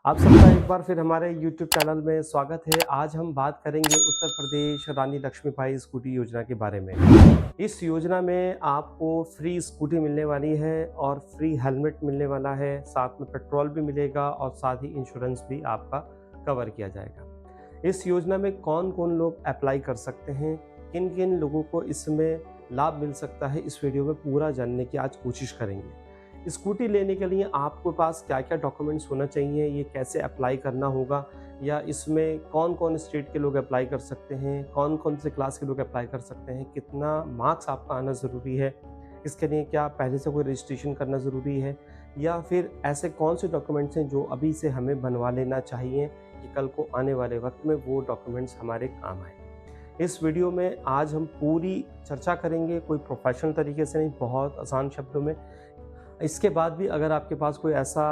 आप सबका एक बार फिर हमारे YouTube चैनल में स्वागत है। आज हम बात करेंगे उत्तर प्रदेश रानी लक्ष्मीबाई स्कूटी योजना के बारे में। इस योजना में आपको फ्री स्कूटी मिलने वाली है और फ्री हेलमेट मिलने वाला है, साथ में पेट्रोल भी मिलेगा और साथ ही इंश्योरेंस भी आपका कवर किया जाएगा। इस योजना में कौन-कौन लोग अप्लाई कर सकते हैं, किन-किन लोगों को इसमें लाभ मिल सकता है, इस वीडियो में पूरा जानने की आज कोशिश करेंगे। स्कूटी लेने के लिए आपके पास क्या-क्या डॉक्यूमेंट्स होना चाहिए, ये कैसे अप्लाई करना होगा, या इसमें कौन-कौन स्टेट के लोग अप्लाई कर सकते हैं, कौन-कौन से क्लास के लोग अप्लाई कर सकते हैं, कितना मार्क्स आपका आना ज़रूरी है, इसके लिए क्या पहले से कोई रजिस्ट्रेशन करना ज़रूरी है, या फिर ऐसे कौन से डॉक्यूमेंट्स हैं जो अभी से हमें बनवा लेना चाहिए कि कल को आने वाले वक्त में वो डॉक्यूमेंट्स हमारे काम आएँ। इस वीडियो में आज हम पूरी चर्चा करेंगे, कोई प्रोफेशनल तरीके से नहीं, बहुत आसान शब्दों में। इसके बाद भी अगर आपके पास कोई ऐसा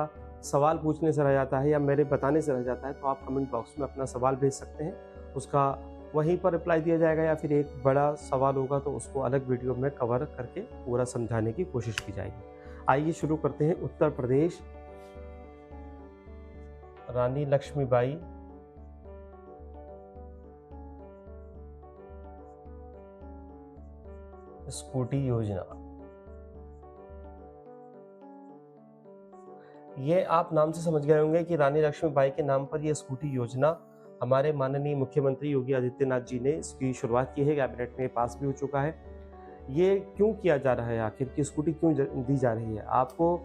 सवाल पूछने से रह जाता है या मेरे बताने से रह जाता है, तो आप कमेंट बॉक्स में अपना सवाल भेज सकते हैं। उसका वहीं पर रिप्लाई दिया जाएगा, या फिर एक बड़ा सवाल होगा तो उसको अलग वीडियो में कवर करके पूरा समझाने की कोशिश की जाएगी। आइए शुरू करते हैं। उत्तर प्रदेश रानी लक्ष्मीबाई स्कूटी योजना। ये आप नाम से समझ गए होंगे कि रानी लक्ष्मीबाई के नाम पर ये स्कूटी योजना हमारे माननीय मुख्यमंत्री योगी आदित्यनाथ जी ने इसकी शुरुआत की है, कैबिनेट में पास भी हो चुका है। ये क्यों किया जा रहा है, आखिर की स्कूटी क्यों दी जा रही है? आपको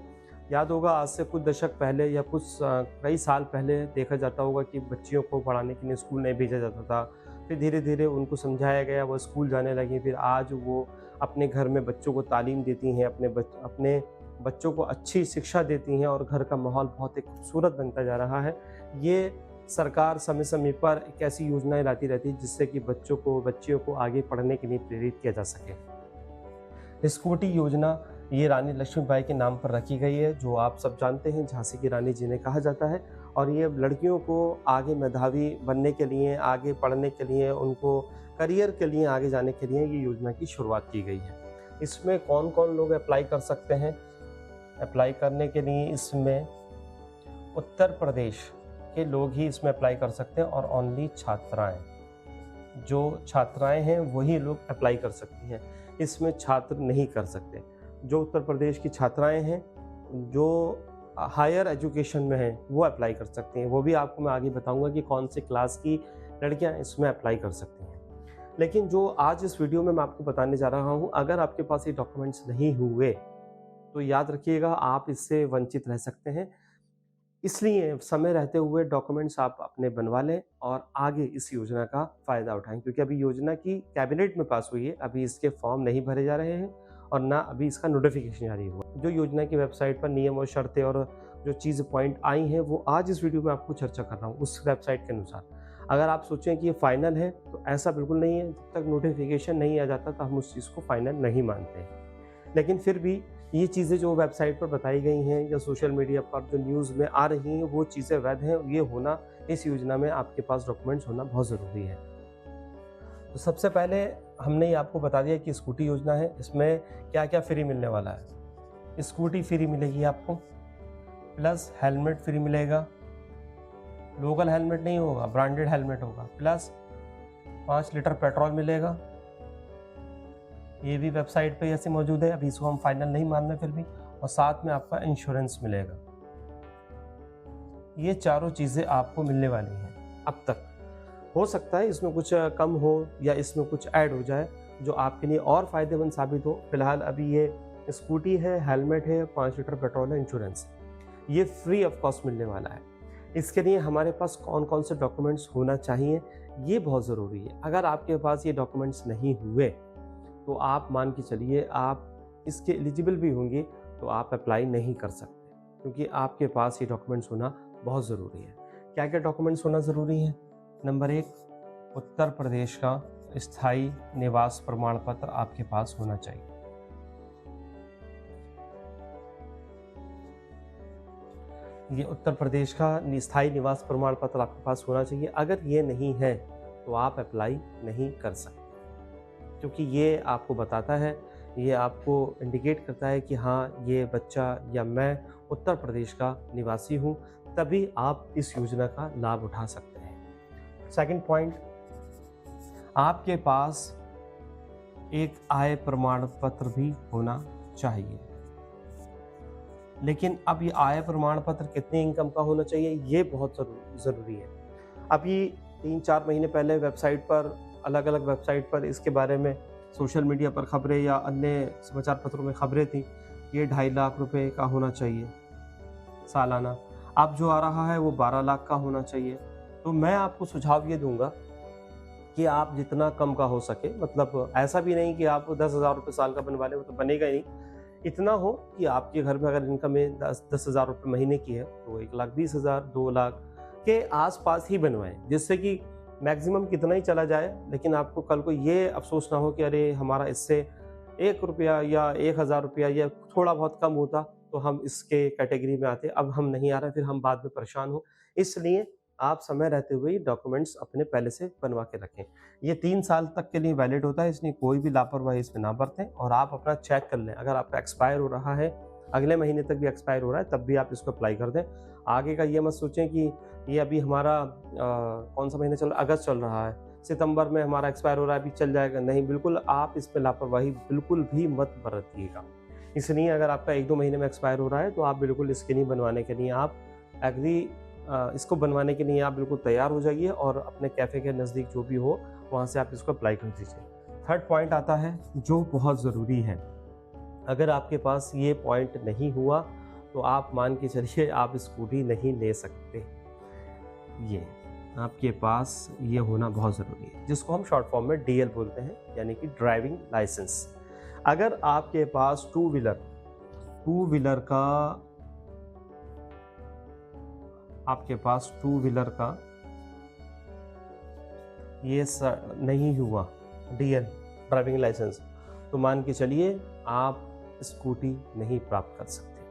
याद होगा, आज से कुछ दशक पहले या कई साल पहले देखा जाता होगा कि बच्चियों को पढ़ाने के लिए स्कूल नहीं भेजा जाता था। फिर धीरे-धीरे उनको समझाया गया, वो स्कूल जाने लगी। फिर आज वो अपने घर में बच्चों को तालीम देती हैं, अपने बच्चों को अच्छी शिक्षा देती हैं और घर का माहौल बहुत ही खूबसूरत बनता जा रहा है। ये सरकार समय-समय पर एक ऐसी योजनाएँ लाती रहती है जिससे कि बच्चियों को आगे पढ़ने के लिए प्रेरित किया जा सके। स्कूटी योजना ये रानी लक्ष्मीबाई के नाम पर रखी गई है, जो आप सब जानते हैं झांसी की रानी जिन्हें कहा जाता है, और ये लड़कियों को आगे मेधावी बनने के लिए, आगे पढ़ने के लिए, उनको करियर के लिए आगे जाने के लिए ये योजना की शुरुआत की गई है। इसमें कौन-कौन लोग अप्लाई कर सकते हैं? अप्लाई करने के लिए इसमें उत्तर प्रदेश के लोग ही इसमें अप्लाई कर सकते हैं और ओनली छात्राएँ। जो छात्राएँ हैं वही लोग अप्लाई कर सकती हैं, इसमें छात्र नहीं कर सकते। जो उत्तर प्रदेश की छात्राएँ हैं, जो हायर एजुकेशन में हैं, वो अप्लाई कर सकती हैं। वो भी आपको मैं आगे बताऊँगा कि कौन से क्लास की लड़कियाँ इसमें अप्लाई कर सकती हैं। लेकिन जो आज इस वीडियो में मैं आपको बताने जा रहा हूँ, अगर आपके पास ये डॉक्यूमेंट्स नहीं हुए, तो याद रखिएगा आप इससे वंचित रह सकते हैं। इसलिए समय रहते हुए डॉक्यूमेंट्स आप अपने बनवा लें और आगे इस योजना का फ़ायदा उठाएँ, क्योंकि अभी योजना की कैबिनेट में पास हुई है, अभी इसके फॉर्म नहीं भरे जा रहे हैं और ना अभी इसका नोटिफ़िकेशन जारी हुआ। जो योजना की वेबसाइट पर नियम और शर्तें और जो चीज़ पॉइंट आई हैं, वो आज इस वीडियो में आपको चर्चा कर रहा हूँ, उस वेबसाइट के अनुसार। अगर आप सोचें कि ये फाइनल है, तो ऐसा बिल्कुल नहीं है। जब तक नोटिफ़िकेशन नहीं आ जाता, तो हम उस चीज़ को फाइनल नहीं मानते हैं। लेकिन फिर भी ये चीज़ें जो वेबसाइट पर बताई गई हैं या सोशल मीडिया पर जो न्यूज़ में आ रही हैं, वो चीज़ें वैध हैं। ये होना, इस योजना में आपके पास डॉक्यूमेंट्स होना बहुत ज़रूरी है। तो सबसे पहले हमने ये आपको बता दिया कि स्कूटी योजना है, इसमें क्या-क्या फ्री मिलने वाला है। स्कूटी फ्री मिलेगी आपको, प्लस हेलमेट फ्री मिलेगा। लोकल हेलमेट नहीं होगा, ब्रांडेड हेलमेट होगा, प्लस 5 लीटर पेट्रोल मिलेगा। ये भी वेबसाइट पे ऐसे मौजूद है, अभी इसको हम फाइनल नहीं मान रहे फिर भी, और साथ में आपका इंश्योरेंस मिलेगा। ये चारों चीज़ें आपको मिलने वाली हैं अब तक। हो सकता है इसमें कुछ कम हो या इसमें कुछ ऐड हो जाए जो आपके लिए और फ़ायदेमंद साबित हो। फिलहाल अभी ये स्कूटी है, हेलमेट है, 5 लीटर पेट्रोल है, इंश्योरेंस, ये फ्री ऑफ कॉस्ट मिलने वाला है। इसके लिए हमारे पास कौन-कौन से डॉक्यूमेंट्स होना चाहिए, ये बहुत ज़रूरी है। अगर आपके पास ये डॉक्यूमेंट्स नहीं हुए, तो आप मान के चलिए आप इसके एलिजिबल भी होंगे तो आप अप्लाई नहीं कर सकते, क्योंकि आपके पास ये डॉक्यूमेंट्स होना बहुत ज़रूरी है। क्या-क्या डॉक्यूमेंट्स होना ज़रूरी है? नंबर 1, उत्तर प्रदेश का स्थायी निवास प्रमाण पत्र आपके पास होना चाहिए। ये उत्तर प्रदेश का स्थायी निवास प्रमाण पत्र आपके पास होना चाहिए। अगर ये नहीं है, तो आप अप्लाई नहीं कर सकते, क्योंकि ये आपको बताता है, ये आपको इंडिकेट करता है कि हाँ, ये बच्चा या मैं उत्तर प्रदेश का निवासी हूँ, तभी आप इस योजना का लाभ उठा सकते हैं। सेकंड पॉइंट, आपके पास एक आय प्रमाण पत्र भी होना चाहिए। लेकिन अब ये आय प्रमाण पत्र कितनी इनकम का होना चाहिए, ये बहुत ज़रूरी है। अभी 3-4 महीने पहले वेबसाइट पर, अलग अलग वेबसाइट पर इसके बारे में सोशल मीडिया पर खबरें या अन्य समाचार पत्रों में खबरें थी, ये 2.5 लाख रुपए का होना चाहिए सालाना। अब जो आ रहा है वो 12 लाख का होना चाहिए। तो मैं आपको सुझाव ये दूंगा कि आप जितना कम का हो सके, मतलब ऐसा भी नहीं कि आप 10,000 रुपये साल का बनवा लें, वो तो बनेगा ही नहीं। इतना हो कि आपके घर में अगर इनकम में 10,000 रुपये महीने की है तो 1,20,000, 2 लाख के आसपास ही बनवाएं, जिससे कि मैक्सिमम कितना ही चला जाए, लेकिन आपको कल को ये अफसोस ना हो कि अरे हमारा इससे 1 रुपया या 1,000 रुपया या थोड़ा बहुत कम होता तो हम इसके कैटेगरी में आते, अब हम नहीं आ रहे, फिर हम बाद में परेशान हो। इसलिए आप समय रहते हुए ही डॉक्यूमेंट्स अपने पहले से बनवा के रखें। ये 3 साल तक के लिए वैलिड होता है, इसलिए कोई भी लापरवाही इसमें ना बरतें और आप अपना चेक कर लें। अगर आपका एक्सपायर हो रहा है, अगले महीने तक भी एक्सपायर हो रहा है, तब भी आप इसको अप्लाई कर दें। आगे का ये मत सोचें कि ये अभी हमारा कौन सा महीना चल रहा है, अगस्त चल रहा है, सितंबर में हमारा एक्सपायर हो रहा है, अभी चल जाएगा। नहीं, बिल्कुल आप इसमें लापरवाही बिल्कुल भी मत बरतिएगा। इसलिए अगर आपका 1-2 महीने में एक्सपायर हो रहा है तो आप बिल्कुल इसके नहीं बनवाने के लिए आप इसको बनवाने के लिए आप बिल्कुल तैयार हो जाइए और अपने कैफ़े के नज़दीक जो भी हो वहाँ से आप इसको अप्लाई कर दीजिए। थर्ड पॉइंट आता है जो बहुत ज़रूरी है। अगर आपके पास ये पॉइंट नहीं हुआ तो आप मान के चलिए आप स्कूटी नहीं ले सकते। ये आपके पास ये होना बहुत ज़रूरी है, जिसको हम शॉर्ट फॉर्म में DL बोलते हैं, यानी कि ड्राइविंग लाइसेंस। अगर आपके पास टू व्हीलर का ये नहीं हुआ DL ड्राइविंग लाइसेंस, तो मान के चलिए आप स्कूटी नहीं प्राप्त कर सकते,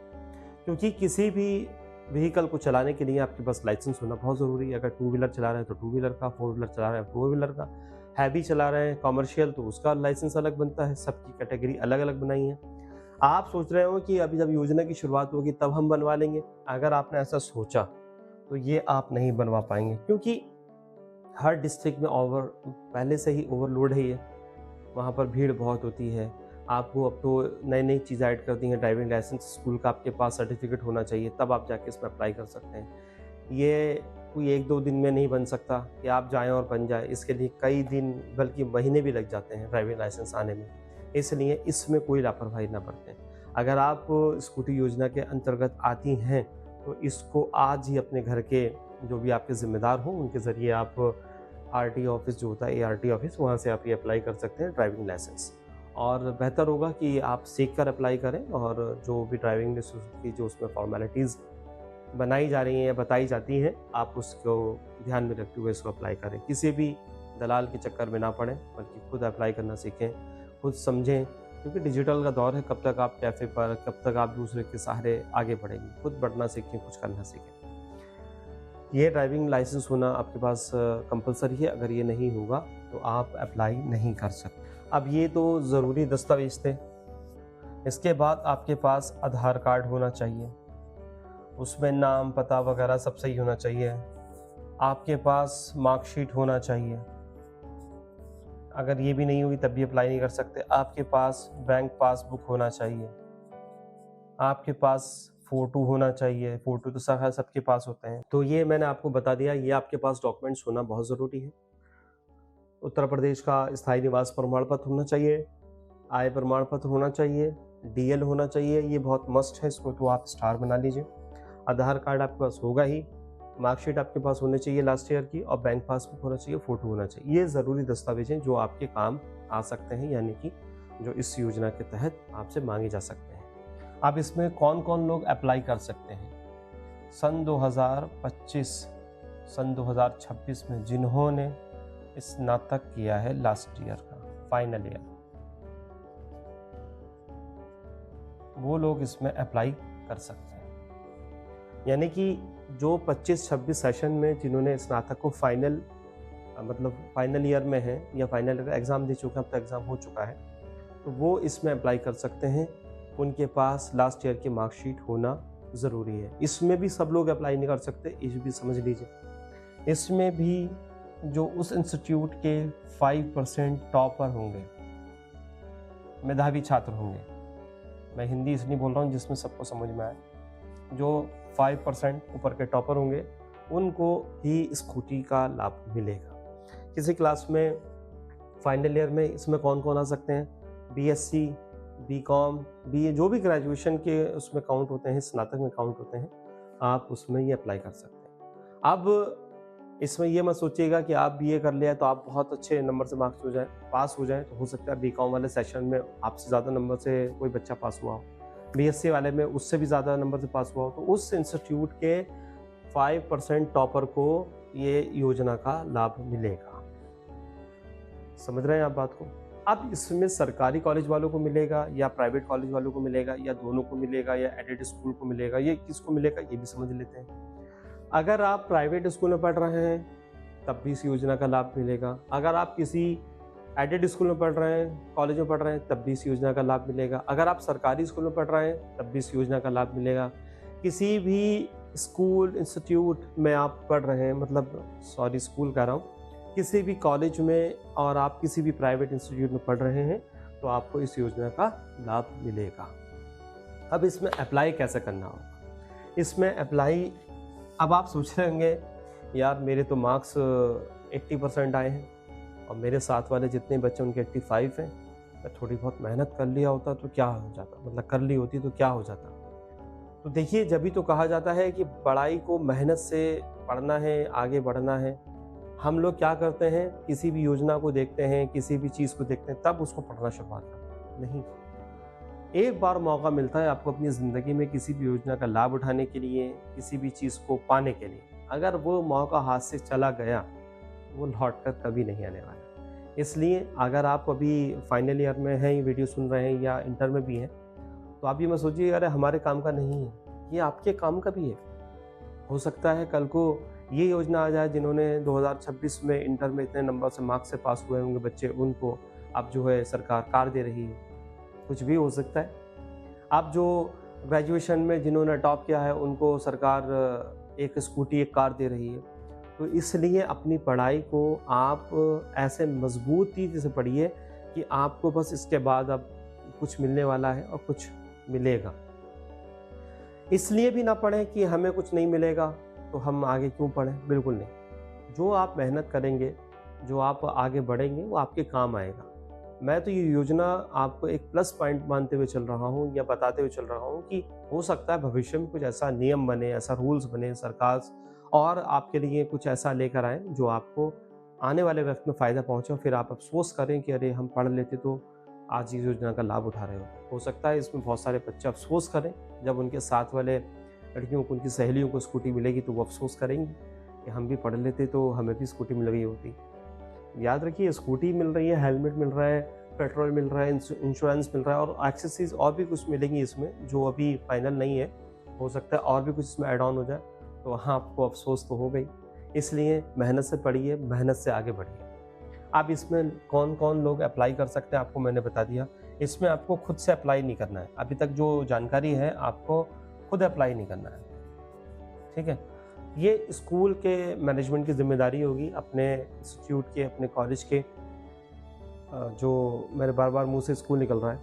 क्योंकि किसी भी व्हीकल को चलाने के लिए आपके पास लाइसेंस होना बहुत ज़रूरी है। अगर 2 व्हीलर चला रहे हैं तो 2 व्हीलर का, 4 व्हीलर चला रहे हैं 4 व्हीलर का, हैवी चला रहे हैं कॉमर्शियल तो उसका लाइसेंस अलग बनता है। सबकी कैटेगरी अलग अलग बनाई है। आप सोच रहे हो कि अभी जब योजना की शुरुआत होगी तब हम बनवा लेंगे, अगर आपने ऐसा सोचा तो ये आप नहीं बनवा पाएंगे, क्योंकि हर डिस्ट्रिक्ट में पहले से ही ओवरलोड है ये, वहाँ पर भीड़ बहुत होती है। आपको अब तो नई नई चीज़ें ऐड कर दी हैं, ड्राइविंग लाइसेंस, स्कूल का आपके पास सर्टिफिकेट होना चाहिए, तब आप जाके इसमें अप्लाई कर सकते हैं। ये कोई 1-2 दिन में नहीं बन सकता कि आप जाएं और बन जाए, इसके लिए कई दिन बल्कि महीने भी लग जाते हैं ड्राइविंग लाइसेंस आने में। इसलिए इसमें कोई लापरवाही ना बरतें। अगर आप स्कूटी योजना के अंतर्गत आती हैं तो इसको आज ही अपने घर के जो भी आपके ज़िम्मेदार हों उनके ज़रिए आप RTO ऑफिस जो होता है, ART ऑफिस, वहाँ से आप ये अप्लाई कर सकते हैं ड्राइविंग लाइसेंस। और बेहतर होगा कि आप सीख कर अप्लाई करें और जो भी ड्राइविंग लाइसेंस की जो उसमें फॉर्मेलिटीज़ बनाई जा रही हैं या बताई जाती हैं, आप उसको ध्यान में रखते हुए इसको अप्लाई करें। किसी भी दलाल के चक्कर में ना पड़ें, बल्कि खुद अप्लाई करना सीखें, खुद समझें, क्योंकि डिजिटल का दौर है। कब तक आप कैफ़े पर, कब तक आप दूसरे के सहारे आगे बढ़ेंगे। खुद बढ़ना सीखें, कुछ करना सीखें। ये ड्राइविंग लाइसेंस होना आपके पास कंपलसरी है। अगर ये नहीं होगा तो आप अप्लाई नहीं कर सकते। अब ये तो ज़रूरी दस्तावेज थे। इसके बाद आपके पास आधार कार्ड होना चाहिए, उसमें नाम, पता वगैरह सब सही होना चाहिए। आपके पास मार्कशीट होना चाहिए। अगर ये भी नहीं होगी तब भी अप्लाई नहीं कर सकते। आपके पास बैंक पासबुक होना चाहिए। आपके पास फ़ोटो होना चाहिए। फ़ोटो तो सबके पास होते हैं। तो ये मैंने आपको बता दिया, ये आपके पास डॉक्यूमेंट्स होना बहुत ज़रूरी है। उत्तर प्रदेश का स्थायी निवास प्रमाण पत्र होना चाहिए, आय प्रमाण पत्र होना चाहिए, DL होना चाहिए, ये बहुत मस्ट है, इसको तो आप स्टार बना लीजिए। आधार कार्ड आपके पास होगा ही, मार्कशीट आपके पास होनी चाहिए लास्ट ईयर की, और बैंक पासबुक होना चाहिए, फ़ोटो होना चाहिए। ये ज़रूरी दस्तावेज हैं जो आपके काम आ सकते हैं, यानी कि जो इस योजना के तहत आपसे मांगे जा सकते हैं। अब इसमें कौन कौन लोग अप्लाई कर सकते हैं? सन 2025, सन 2026 में जिन्होंने स्नातक किया है लास्ट ईयर का, फाइनल ईयर, वो लोग इसमें अप्लाई कर सकते हैं। यानी कि जो 25-26 सेशन में जिन्होंने स्नातक को फाइनल ईयर में है या फाइनल एग्ज़ाम दे चुके हैं, अब तक एग्ज़ाम हो चुका है, तो वो इसमें अप्लाई कर सकते हैं। उनके पास लास्ट ईयर की मार्कशीट होना ज़रूरी है। इसमें भी सब लोग अप्लाई नहीं कर सकते, ये भी समझ लीजिए। इसमें भी जो उस इंस्टीट्यूट के 5% टॉपर होंगे, मेधावी छात्र होंगे, मैं हिंदी इसलिए बोल रहा हूँ जिसमें सबको समझ में आए, जो 5% ऊपर के टॉपर होंगे उनको ही स्कूटी का लाभ मिलेगा। किसी क्लास में फाइनल ईयर में इसमें कौन कौन आ सकते हैं? बीएससी, बीकॉम, बीए, जो भी ग्रेजुएशन के उसमें काउंट होते हैं, स्नातक में काउंट होते हैं, आप उसमें ये अप्लाई कर सकते हैं। अब इसमें ये मत सोचिएगा कि आप बीए कर लिया तो आप बहुत अच्छे नंबर से मार्क्स हो जाए, पास हो जाए। तो हो सकता है बीकॉम वाले सेशन में आपसे ज़्यादा नंबर से कोई बच्चा पास हुआ हो, बीएससी वाले में उससे भी ज़्यादा नंबर से पास हुआ हो, तो उस इंस्टीट्यूट के 5% टॉपर को ये योजना का लाभ मिलेगा। समझ रहे हैं आप बात को? अब इसमें सरकारी कॉलेज वालों को मिलेगा या प्राइवेट कॉलेज वालों को मिलेगा या दोनों को मिलेगा या एडेड स्कूल को मिलेगा, ये किसको मिलेगा ये भी समझ लेते हैं। अगर आप प्राइवेट स्कूल में पढ़ रहे हैं तब भी इस योजना का लाभ मिलेगा। अगर आप किसी एडेड स्कूल में पढ़ रहे हैं, कॉलेज में पढ़ रहे हैं, तब भी इस योजना का लाभ मिलेगा। अगर आप सरकारी स्कूल में पढ़ रहे हैं तब भी इस योजना का लाभ मिलेगा। किसी भी स्कूल इंस्टीट्यूट में आप पढ़ रहे हैं, मतलब सॉरी स्कूल कह रहा हूँ, किसी भी कॉलेज में और आप किसी भी प्राइवेट इंस्टीट्यूट में पढ़ रहे हैं तो आपको इस योजना का लाभ मिलेगा। अब इसमें अप्लाई कैसे करना होगा? इसमें अप्लाई, अब आप सोच रहे होंगे यार मेरे तो मार्क्स 80% आए हैं और मेरे साथ वाले जितने बच्चे उनके 85 हैं, मैं थोड़ी बहुत मेहनत कर लिया होता तो क्या हो जाता, मतलब कर ली होती तो क्या हो जाता। तो देखिए, जब भी तो कहा जाता है कि पढ़ाई को मेहनत से पढ़ना है, आगे बढ़ना है। हम लोग क्या करते हैं, किसी भी योजना को देखते हैं, किसी भी चीज़ को देखते हैं, तब उसको पढ़ना शुरुआत करते हैं। नहीं, एक बार मौका मिलता है आपको अपनी ज़िंदगी में किसी भी योजना का लाभ उठाने के लिए, किसी भी चीज़ को पाने के लिए। अगर वो मौका हाथ से चला गया वो लौट कर कभी नहीं आने वाला। इसलिए अगर आप अभी फाइनल ईयर में हैं, ये वीडियो सुन रहे हैं या इंटर में भी हैं, तो आप ये मत सोचिए अरे हमारे काम का नहीं है, ये आपके काम का भी है। हो सकता है कल को ये योजना आ जाए, जिन्होंने 2026 में इंटर में इतने नंबर से मार्क्स से पास हुए होंगे बच्चे, उनको अब जो है सरकार कार दे रही है। कुछ भी हो सकता है। अब जो ग्रेजुएशन में जिन्होंने टॉप किया है उनको सरकार एक स्कूटी, एक कार दे रही है। तो इसलिए अपनी पढ़ाई को आप ऐसे मजबूती से पढ़िए कि आपको बस इसके बाद अब कुछ मिलने वाला है और कुछ मिलेगा। इसलिए भी ना पढ़ें कि हमें कुछ नहीं मिलेगा तो हम आगे क्यों पढ़ें, बिल्कुल नहीं। जो आप मेहनत करेंगे, जो आप आगे बढ़ेंगे, वो आपके काम आएगा। मैं तो ये योजना आपको एक प्लस पॉइंट मानते हुए चल रहा हूँ या बताते हुए चल रहा हूँ कि हो सकता है भविष्य में कुछ ऐसा नियम बने, ऐसा रूल्स बने सरकार और आपके लिए कुछ ऐसा लेकर आए जो आपको आने वाले वक्त में फ़ायदा पहुँचे और फिर आप अफसोस करें कि अरे हम पढ़ लेते तो आज इस योजना का लाभ उठा रहे हो सकता है इसमें बहुत सारे बच्चे अफसोस करें जब उनके साथ वाले लड़कियों को, उनकी सहेलियों को स्कूटी मिलेगी तो वो अफसोस करेंगी कि हम भी पढ़ लेते तो हमें भी स्कूटी मिल गई होती। याद रखिए, स्कूटी मिल रही है, हेलमेट मिल रहा है, पेट्रोल मिल रहा है, इंश्योरेंस मिल रहा है और एक्सेसरीज और भी कुछ मिलेंगी इसमें जो अभी फाइनल नहीं है। हो सकता है और भी कुछ इसमें ऐड ऑन हो जाए, तो वहाँ आपको अफसोस तो हो गई। इसलिए मेहनत से पढ़िए, मेहनत से आगे बढ़िए। अब इसमें कौन कौन लोग अप्लाई कर सकते हैं आपको मैंने बता दिया। इसमें आपको खुद से अप्लाई नहीं करना है, अभी तक जो जानकारी है आपको खुद अप्लाई नहीं करना है, ठीक है। ये स्कूल के मैनेजमेंट की जिम्मेदारी होगी, अपने इंस्टीट्यूट के, अपने कॉलेज के, जो मेरे बार बार मुंह से स्कूल निकल रहा है,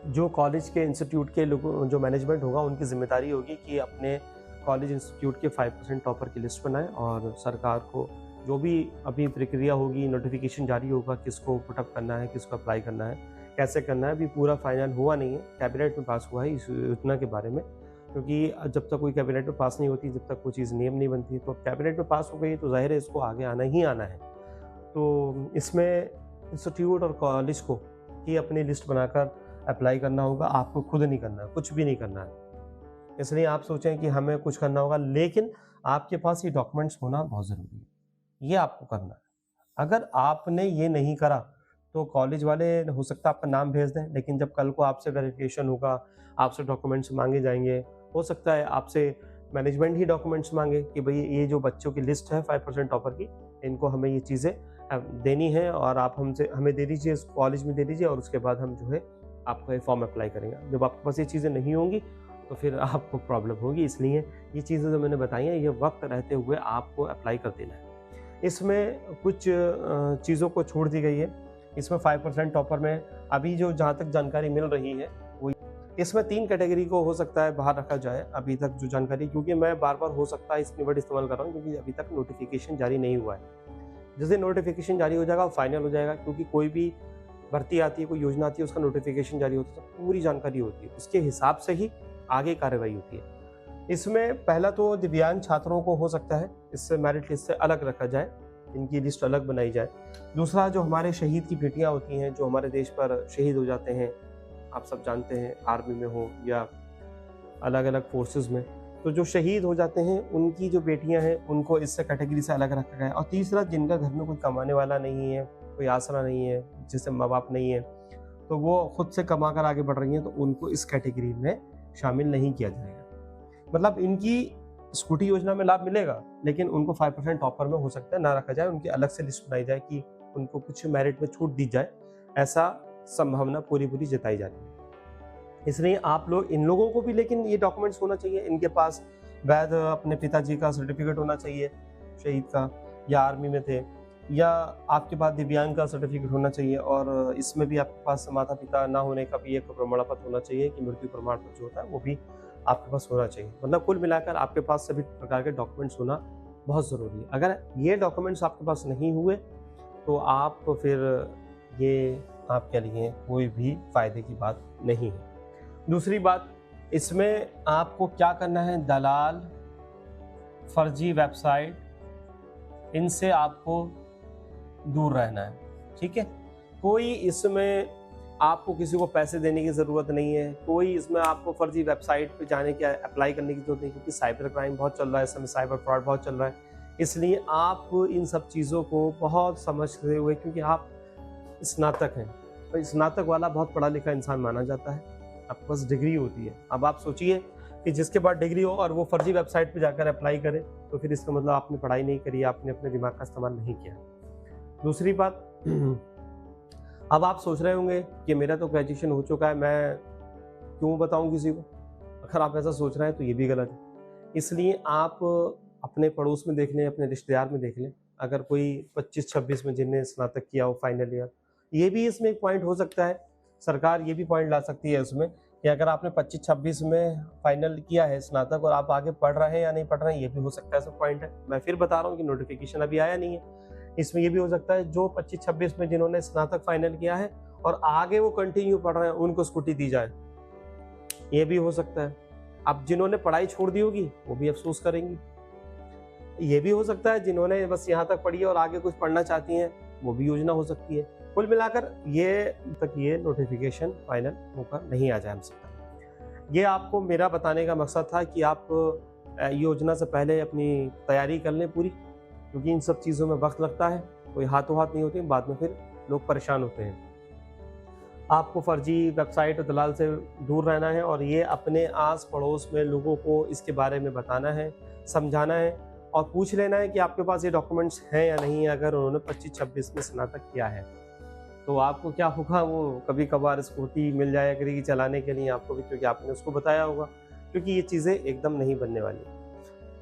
जो कॉलेज के इंस्टीट्यूट के लोगों, जो मैनेजमेंट होगा उनकी जिम्मेदारी होगी कि अपने कॉलेज इंस्टीट्यूट के 5% टॉपर की लिस्ट बनाएं और सरकार को जो भी अभी प्रक्रिया होगी, नोटिफिकेशन जारी होगा, किसको पुटअप करना है, किसको अप्लाई करना है, कैसे करना है, अभी पूरा फाइनल हुआ नहीं है। कैबिनेट में पास हुआ है इस योजना के बारे में, क्योंकि जब तक कोई कैबिनेट में पास नहीं होती, जब तक कोई चीज़ नियम नहीं बनती, तो कैबिनेट में पास हो गई तो जाहिर है इसको आगे आना ही आना है। तो इसमें इंस्टीट्यूट और कॉलेज को ही अपनी लिस्ट बनाकर अप्लाई करना होगा, आपको खुद नहीं करना है, कुछ भी नहीं करना है। इसलिए आप सोचें कि हमें कुछ करना होगा, लेकिन आपके पास ये डॉक्यूमेंट्स होना बहुत ज़रूरी है, ये आपको करना है। अगर आपने ये नहीं करा तो कॉलेज वाले हो सकता है आपका नाम भेज दें, लेकिन जब कल को आपसे वेरिफिकेशन होगा, आपसे डॉक्यूमेंट्स मांगे जाएंगे, हो सकता है आपसे मैनेजमेंट ही डॉक्यूमेंट्स मांगे कि भाई ये जो बच्चों की लिस्ट है 5% टॉपर की, इनको हमें ये चीज़ें देनी है और आप हमें दे दीजिए, कॉलेज में दे दीजिए और उसके बाद हम जो है आपका ये फॉर्म अप्लाई करेंगे। जब आपके पास ये चीज़ें नहीं होंगी तो फिर आपको प्रॉब्लम होगी। इसलिए ये चीज़ें जो मैंने बताई हैं, ये वक्त रहते हुए आपको अप्लाई कर देना है। इसमें कुछ चीज़ों को छोड़ दी गई है। इसमें 5% टॉपर में अभी जो जहाँ तक जानकारी मिल रही है वो इसमें 3 कैटेगरी को हो सकता है बाहर रखा जाए अभी तक जो जानकारी, क्योंकि मैं बार-बार हो सकता है इसकी वर्ड इस्तेमाल कर रहा हूँ क्योंकि अभी तक नोटिफ़िकेशन जारी नहीं हुआ है। जिस दिन नोटिफ़िकेशन जारी हो जाएगा वो फाइनल हो जाएगा, क्योंकि कोई भी भर्ती आती है, कोई योजना आती है, उसका नोटिफ़िकेशन जारी होता है तो पूरी जानकारी होती है। उसके हिसाब से ही आगे कार्रवाई होती है। इसमें पहला तो दिव्यांग छात्रों को हो सकता है इससे मेरिट लिस्ट से अलग रखा जाए, इनकी लिस्ट अलग बनाई जाए। दूसरा, जो हमारे शहीद की बेटियां होती हैं जो हमारे देश पर शहीद हो जाते हैं, आप सब जानते हैं, आर्मी में हो या अलग अलग फोर्सेस में, तो जो शहीद हो जाते हैं उनकी जो बेटियां हैं उनको इससे कैटेगरी से अलग रखा गया है। और तीसरा, जिनका घर में कोई कमाने वाला नहीं है, कोई आसरा नहीं है, जिससे माँ बाप नहीं है, तो वो खुद से कमा कर आगे बढ़ रही हैं, तो उनको इस कैटेगरी में शामिल नहीं किया जाएगा। मतलब इनकी स्कूटी योजना में लाभ मिलेगा, लेकिन उनको 5% टॉपर में हो सकता है ना रखा जाए, उनकी अलग से लिस्ट बनाई जाए कि उनको कुछ मेरिट में छूट दी जाए, ऐसा संभावना पूरी जताई जा रही है। इसलिए आप लोग, इन लोगों को भी लेकिन ये डॉक्यूमेंट्स होना चाहिए, इनके पास वैध अपने पिताजी का सर्टिफिकेट होना चाहिए शहीद का, या आर्मी में थे, या आपके पास दिव्यांग का सर्टिफिकेट होना चाहिए, और इसमें भी आपके पास माता पिता ना होने का भी एक प्रमाण पत्र होना चाहिए कि मृत्यु प्रमाण पत्र जो होता है वो भी आपके पास होना चाहिए। मतलब कुल मिलाकर आपके पास सभी प्रकार के डॉक्यूमेंट्स होना बहुत ज़रूरी है। अगर ये डॉक्यूमेंट्स आपके पास नहीं हुए तो आप फिर ये आपके लिए कोई भी फ़ायदे की बात नहीं है। दूसरी बात, इसमें आपको क्या करना है, दलाल, फर्जी वेबसाइट, इनसे आपको दूर रहना है, ठीक है। कोई इसमें आपको किसी को पैसे देने की ज़रूरत नहीं है, कोई इसमें आपको फर्जी वेबसाइट पे जाने की, अप्लाई करने की ज़रूरत नहीं, क्योंकि साइबर क्राइम बहुत चल रहा है इस समय, साइबर फ्रॉड बहुत चल रहा है। इसलिए आप इन सब चीज़ों को बहुत समझते हुए, क्योंकि आप स्नातक हैं, तो स्नातक वाला बहुत पढ़ा लिखा इंसान माना जाता है, आपके पास डिग्री होती है। अब आप सोचिए कि जिसके पास डिग्री हो और वो फर्जी वेबसाइट पे जाकर अप्लाई करे, तो फिर इसका मतलब आपने पढ़ाई नहीं करी, आपने अपने दिमाग का इस्तेमाल नहीं किया। दूसरी बात, अब आप सोच रहे होंगे कि मेरा तो ग्रेजुएशन हो चुका है, मैं क्यों बताऊं किसी को। अगर आप ऐसा सोच रहे हैं तो ये भी गलत है। इसलिए आप अपने पड़ोस में देख लें, अपने रिश्तेदार में देख लें, अगर कोई 25-26 में जिनने स्नातक किया हो फाइनल ईयर, ये भी इसमें एक पॉइंट हो सकता है। सरकार ये भी पॉइंट ला सकती है उसमें कि अगर आपने 25-26 में फाइनल किया है स्नातक और आप आगे पढ़ रहे हैं या नहीं पढ़ रहे हैं, ये भी हो सकता है, सब पॉइंट है। मैं फिर बता रहा हूँ कि नोटिफिकेशन अभी आया नहीं है। इसमें ये भी हो सकता है जो 25-26 में जिन्होंने स्नातक फाइनल किया है और आगे वो कंटिन्यू पढ़ रहे हैं, उनको स्कूटी दी जाए, ये भी हो सकता है। अब जिन्होंने पढ़ाई छोड़ दी होगी वो भी अफसोस करेंगी। ये भी हो सकता है जिन्होंने बस यहाँ तक पढ़ी है और आगे कुछ पढ़ना चाहती हैं, वो भी योजना हो सकती है। कुल मिलाकर ये नोटिफिकेशन फाइनल होकर नहीं आ जाए हम सकता। ये आपको मेरा बताने का मकसद था कि आप योजना से पहले अपनी तैयारी कर लें पूरी, क्योंकि इन सब चीज़ों में वक्त लगता है, कोई हाथों हाथ नहीं होती, बाद में फिर लोग परेशान होते हैं। आपको फर्जी वेबसाइट और दलाल से दूर रहना है, और ये अपने आस पड़ोस में लोगों को इसके बारे में बताना है, समझाना है, और पूछ लेना है कि आपके पास ये डॉक्यूमेंट्स हैं या नहीं है। अगर उन्होंने 25-26 में स्नातक किया है तो आपको क्या होगा, वो कभी कभार स्कूटी मिल जाया करेगी चलाने के लिए आपको भी, क्योंकि आपने उसको बताया होगा, क्योंकि ये चीज़ें एकदम नहीं बनने वाली।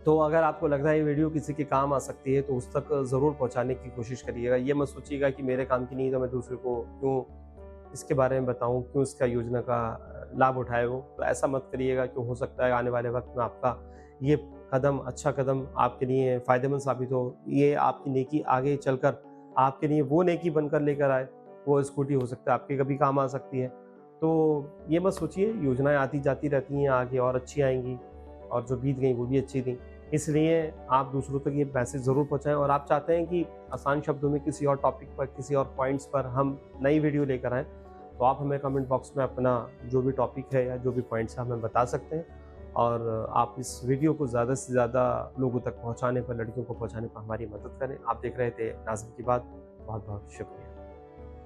तो अगर आपको लग रहा है ये वीडियो किसी के काम आ सकती है तो उस तक ज़रूर पहुंचाने की कोशिश करिएगा। ये मत सोचिएगा कि मेरे काम की नहीं तो मैं दूसरे को क्यों इसके बारे में बताऊं, क्यों इसका योजना का लाभ उठाए वो, तो ऐसा मत करिएगा। क्यों हो सकता है आने वाले वक्त में आपका ये कदम, अच्छा कदम आपके लिए फ़ायदेमंद साबित हो, ये आपकी नेकी आगे चलकर आपके लिए वो नेकी बनकर लेकर आए, वो स्कूटी हो सकता है आपके कभी काम आ सकती है। तो ये मत सोचिए, योजनाएं आती जाती रहती हैं, आगे और अच्छी आएंगी, और जो बीत गई वो भी अच्छी थी। इसलिए आप दूसरों तक ये मैसेज ज़रूर पहुंचाएं, और आप चाहते हैं कि आसान शब्दों में किसी और टॉपिक पर, किसी और पॉइंट्स पर हम नई वीडियो लेकर आएँ, तो आप हमें कमेंट बॉक्स में अपना जो भी टॉपिक है या जो भी पॉइंट्स हैं हमें बता सकते हैं। और आप इस वीडियो को ज़्यादा से ज़्यादा लोगों तक पहुँचाने पर, लड़कियों को पहुँचाने पर हमारी मदद करें। आप देख रहे थे नाज़िम की बात। बहुत बहुत शुक्रिया।